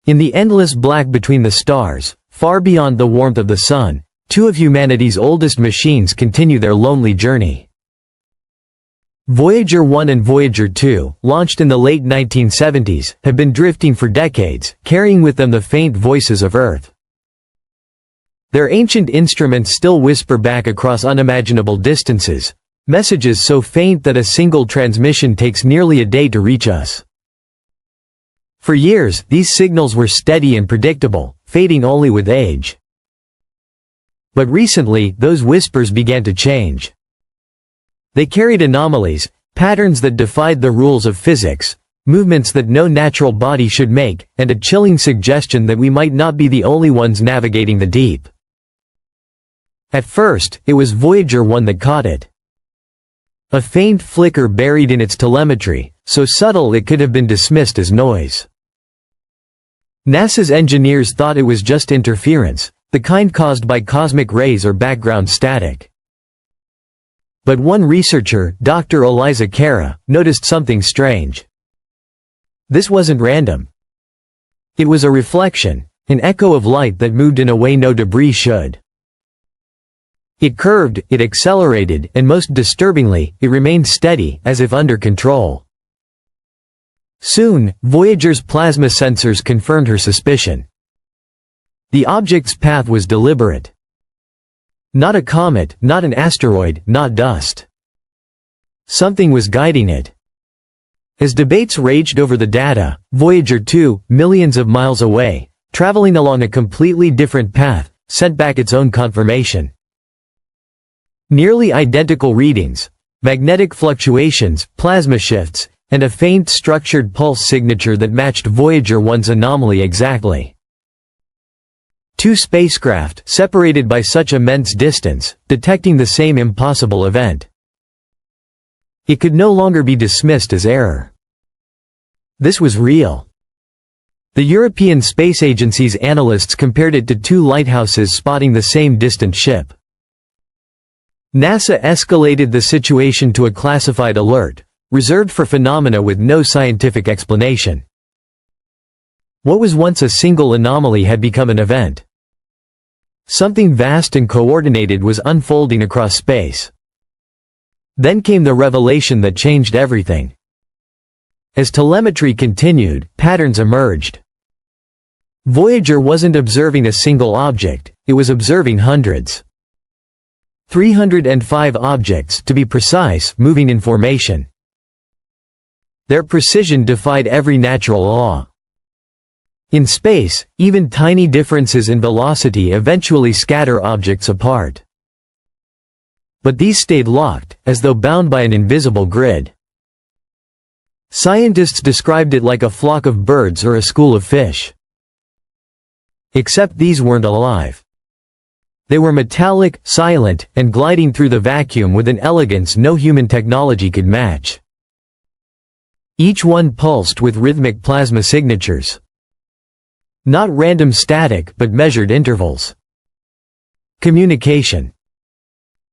In the endless black between the stars, far beyond the warmth of the sun, two of humanity's oldest machines continue their lonely journey. Voyager 1 and Voyager 2, launched in the late 1970s, have been drifting for decades, carrying with them the faint voices of Earth. Their ancient instruments still whisper back across unimaginable distances, messages so faint that a single transmission takes nearly a day to reach us. For years, these signals were steady and predictable, fading only with age. But recently, those whispers began to change. They carried anomalies, patterns that defied the rules of physics, movements that no natural body should make, and a chilling suggestion that we might not be the only ones navigating the deep. At first, it was Voyager 1 that caught it. A faint flicker buried in its telemetry, so subtle it could have been dismissed as noise. NASA's engineers thought it was just interference, the kind caused by cosmic rays or background static. But one researcher, Dr. Eliza Cara, noticed something strange. This wasn't random. It was a reflection, an echo of light that moved in a way no debris should. It curved, it accelerated, and most disturbingly, it remained steady, as if under control. Soon, Voyager's plasma sensors confirmed her suspicion. The object's path was deliberate. Not a comet, not an asteroid, not dust. Something was guiding it. As debates raged over the data, Voyager 2, millions of miles away, traveling along a completely different path, sent back its own confirmation. Nearly identical readings, magnetic fluctuations, plasma shifts, and a faint structured pulse signature that matched Voyager 1's anomaly exactly. Two spacecraft, separated by such immense distance, detecting the same impossible event. It could no longer be dismissed as error. This was real. The European Space Agency's analysts compared it to two lighthouses spotting the same distant ship. NASA escalated the situation to a classified alert, reserved for phenomena with no scientific explanation. What was once a single anomaly had become an event. Something vast and coordinated was unfolding across space. Then came the revelation that changed everything. As telemetry continued, patterns emerged. Voyager wasn't observing a single object, it was observing hundreds. 305 objects, to be precise, moving in formation. Their precision defied every natural law. In space, even tiny differences in velocity eventually scatter objects apart. But these stayed locked, as though bound by an invisible grid. Scientists described it like a flock of birds or a school of fish. Except these weren't alive. They were metallic, silent, and gliding through the vacuum with an elegance no human technology could match. Each one pulsed with rhythmic plasma signatures. Not random static, but measured intervals. Communication.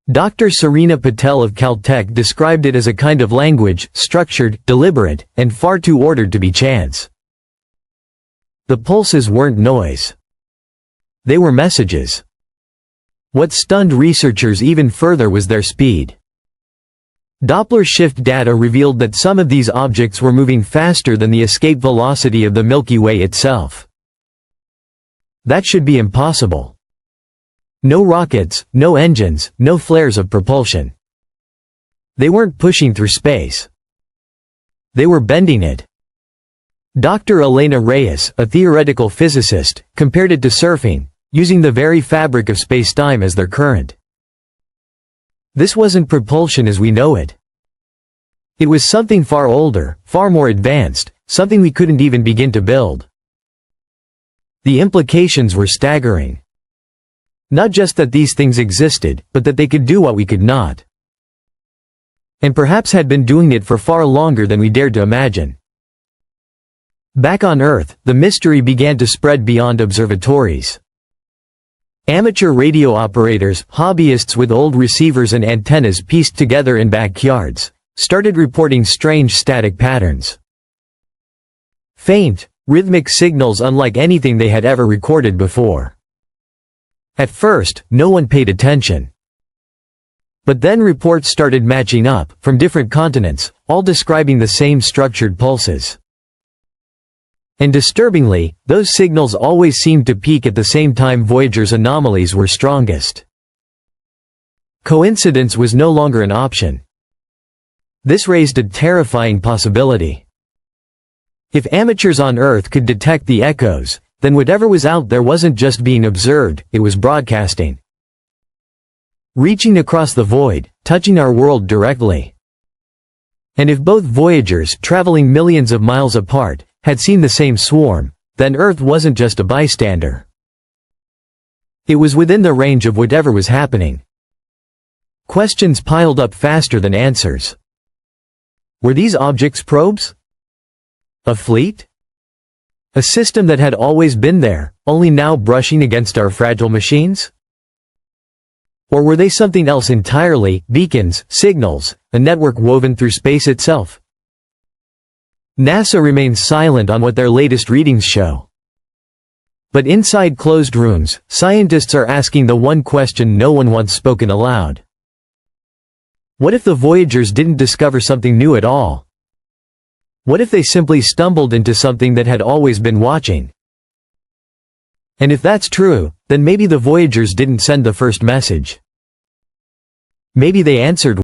Dr. Serena Patel of Caltech described it as a kind of language, structured, deliberate, and far too ordered to be chance. The pulses weren't noise. They were messages. What stunned researchers even further was their speed. Doppler shift data revealed that some of these objects were moving faster than the escape velocity of the Milky Way itself. That should be impossible. No rockets, no engines, no flares of propulsion. They weren't pushing through space. They were bending it. Dr. Elena Reyes, a theoretical physicist, compared it to surfing, using the very fabric of spacetime as their current. This wasn't propulsion as we know it. It was something far older, far more advanced, something we couldn't even begin to build. The implications were staggering. Not just that these things existed, but that they could do what we could not. And perhaps had been doing it for far longer than we dared to imagine. Back on Earth, the mystery began to spread beyond observatories. Amateur radio operators, hobbyists with old receivers and antennas pieced together in backyards, started reporting strange static patterns. Faint, rhythmic signals unlike anything they had ever recorded before. At first, no one paid attention. But then reports started matching up, from different continents, all describing the same structured pulses. And disturbingly, those signals always seemed to peak at the same time Voyager's anomalies were strongest. Coincidence was no longer an option. This raised a terrifying possibility. If amateurs on Earth could detect the echoes, then whatever was out there wasn't just being observed, it was broadcasting. Reaching across the void, touching our world directly. And if both Voyagers, traveling millions of miles apart, had seen the same swarm, then Earth wasn't just a bystander. It was within the range of whatever was happening. Questions piled up faster than answers. Were these objects probes? A fleet? A system that had always been there, only now brushing against our fragile machines? Or were they something else entirely, beacons, signals, a network woven through space itself? NASA remains silent on what their latest readings show. But inside closed rooms, scientists are asking the one question no one wants spoken aloud. What if the Voyagers didn't discover something new at all? What if they simply stumbled into something that had always been watching? And if that's true, then maybe the Voyagers didn't send the first message. Maybe they answered